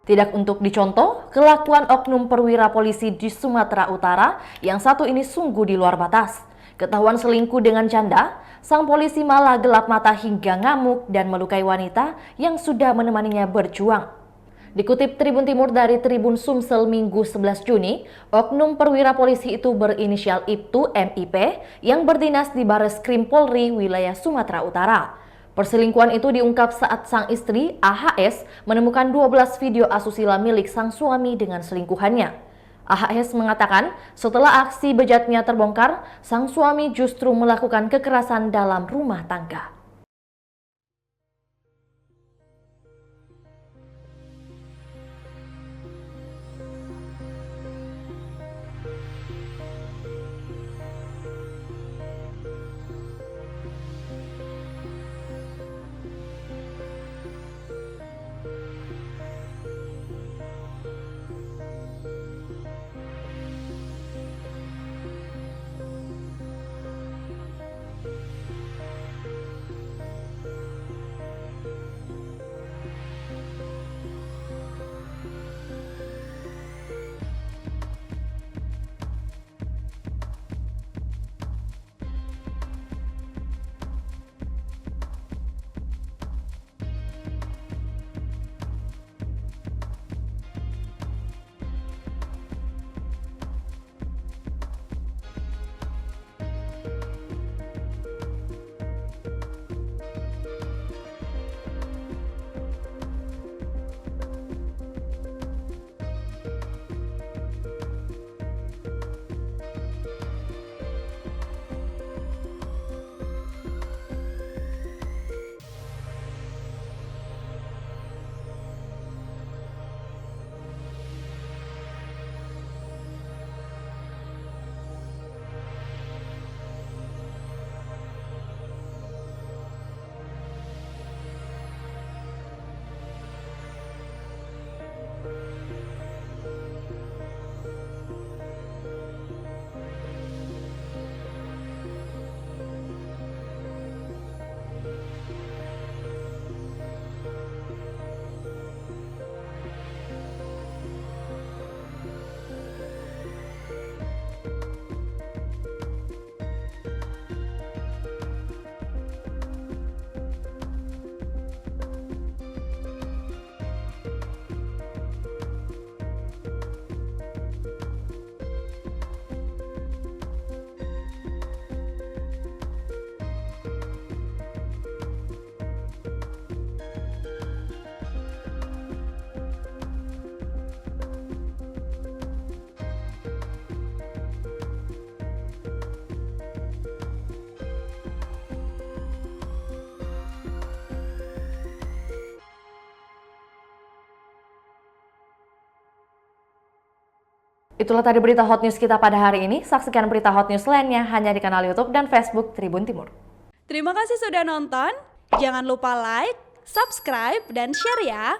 Tidak untuk dicontoh, kelakuan oknum perwira polisi di Sumatera Utara yang satu ini sungguh di luar batas. Ketahuan selingkuh dengan canda, sang polisi malah gelap mata hingga ngamuk dan melukai wanita yang sudah menemaninya berjuang. Dikutip Tribun Timur dari Tribun Sumsel Minggu 11 Juni, oknum perwira polisi itu berinisial Ibtu MIP yang berdinas di Bareskrim Polri wilayah Sumatera Utara. Perselingkuhan itu diungkap saat sang istri, AHS, menemukan 12 video asusila milik sang suami dengan selingkuhannya. AHS mengatakan setelah aksi bejatnya terbongkar, sang suami justru melakukan kekerasan dalam rumah tangga. Itulah tadi berita hot news kita pada hari ini. Saksikan berita hot news lainnya hanya di kanal YouTube dan Facebook Tribun Timur. Terima kasih sudah nonton. Jangan lupa like, subscribe, dan share ya.